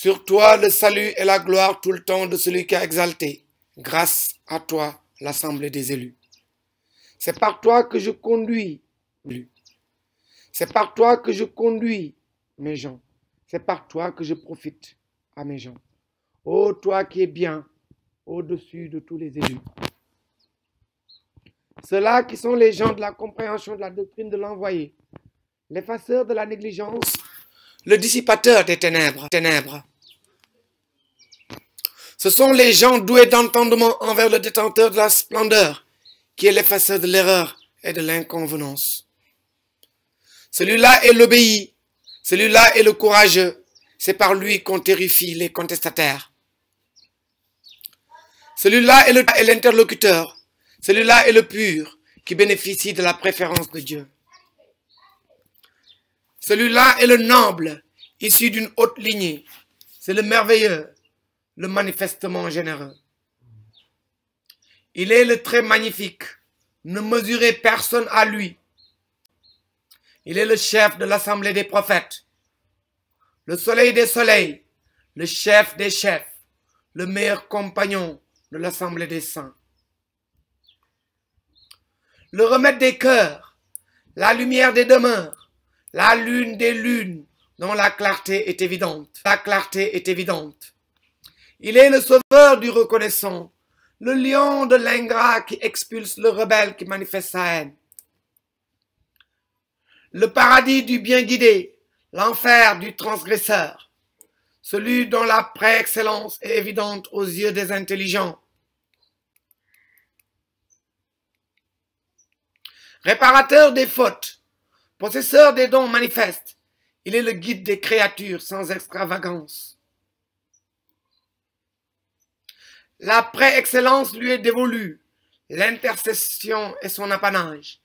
Sur toi le salut et la gloire tout le temps de celui qui a exalté, grâce à toi, l'assemblée des élus. C'est par toi que je conduis, c'est par toi que je conduis mes gens, c'est par toi que je profite à mes gens. Ô toi qui es bien au-dessus de tous les élus. Ceux-là qui sont les gens de la compréhension de la doctrine de l'envoyé, l'effaceur de la négligence, le dissipateur des ténèbres. Ce sont les gens doués d'entendement envers le détenteur de la splendeur, qui est l'effaceur de l'erreur et de l'inconvenance. Celui-là est l'obéi, celui-là est le courageux, c'est par lui qu'on terrifie les contestataires. Celui-là est l'interlocuteur, celui-là est le pur, qui bénéficie de la préférence de Dieu. Celui-là est le noble, issu d'une haute lignée, c'est le merveilleux, le manifestement généreux. Il est le très magnifique, ne mesurez personne à lui. Il est le chef de l'assemblée des prophètes, le soleil des soleils, le chef des chefs, le meilleur compagnon de l'assemblée des saints. Le remède des cœurs, la lumière des demeures, la lune des lunes, dont la clarté est évidente. La clarté est évidente. Il est le sauveur du reconnaissant, le lion de l'ingrat qui expulse le rebelle qui manifeste sa haine. Le paradis du bien guidé, l'enfer du transgresseur, celui dont la préexcellence est évidente aux yeux des intelligents. Réparateur des fautes, possesseur des dons manifestes, il est le guide des créatures sans extravagance. La préexcellence lui est dévolue, l'intercession est son apanage.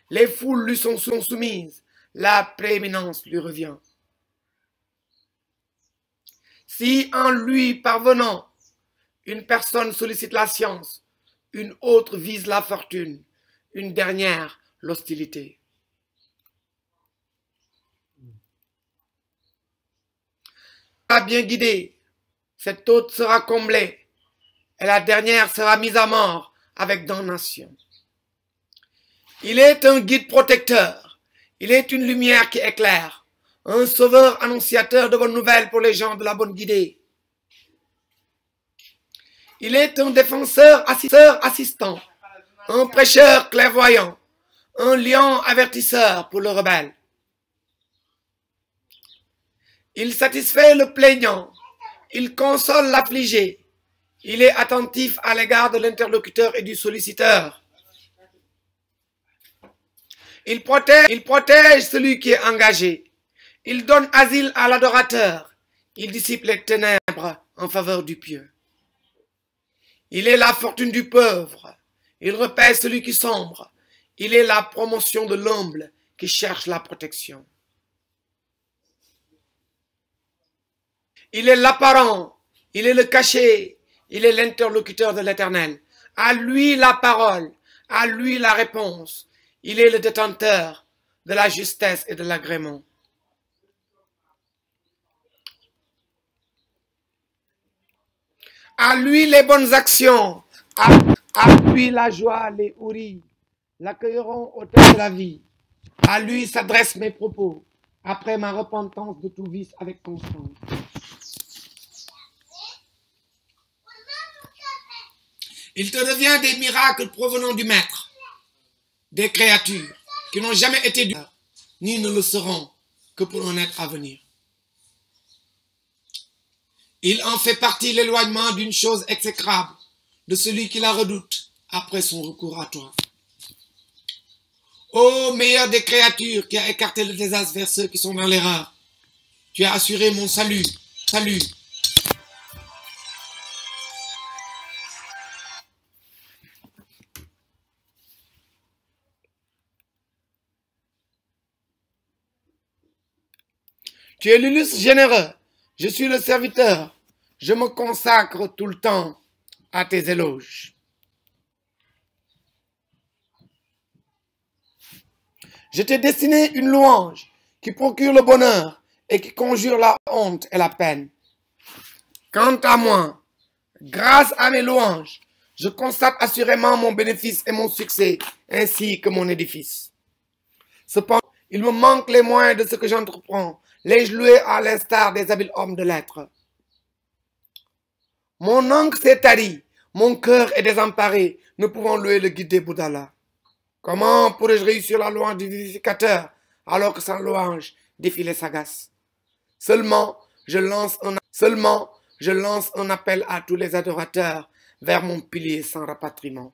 Les foules lui sont soumises, la prééminence lui revient. Si en lui parvenant, une personne sollicite la science, une autre vise la fortune, une dernière l'hostilité. Bien guidée, cette autre sera comblée, et la dernière sera mise à mort avec damnation. Il est un guide protecteur, il est une lumière qui éclaire, un sauveur annonciateur de bonnes nouvelles pour les gens de la bonne guidée. Il est un défenseur assistant, un prêcheur clairvoyant, un lion avertisseur pour le rebelle. Il satisfait le plaignant, il console l'affligé, il est attentif à l'égard de l'interlocuteur et du solliciteur. Il protège celui qui est engagé, il donne asile à l'adorateur, il dissipe les ténèbres en faveur du pieux. Il est la fortune du pauvre, il repère celui qui sombre, il est la promotion de l'humble qui cherche la protection. Il est l'apparent, il est le caché, il est l'interlocuteur de l'Éternel. À lui la parole, à lui la réponse. Il est le détenteur de la justesse et de l'agrément. À lui les bonnes actions, à lui la joie, les houris, l'accueilleront au terme de la vie. À lui s'adressent mes propos, après ma repentance de tout vice avec constance. Il te revient des miracles provenant du Maître, des créatures qui n'ont jamais été dues, ni ne le seront que pour un être à venir. Il en fait partie l'éloignement d'une chose exécrable, de celui qui la redoute après son recours à toi. Ô meilleur des créatures qui a écarté le désastre vers ceux qui sont dans l'erreur, tu as assuré mon salut, salut. Tu es l'illustre généreux, je suis le serviteur, je me consacre tout le temps à tes éloges. Je t'ai destiné une louange qui procure le bonheur et qui conjure la honte et la peine. Quant à moi, grâce à mes louanges, je constate assurément mon bénéfice et mon succès, ainsi que mon édifice. Cependant, il me manque les moyens de ce que j'entreprends. L'ai-je loué à l'instar des habiles hommes de lettres? Mon encre s'est tarie, mon cœur est désemparé, ne pouvant louer le guide des Bouddhalas. Comment pourrais-je réussir la louange du vivificateur alors que sans louange défie les sagaces? Seulement, je lance un appel à tous les adorateurs vers mon pilier sans rapatriement.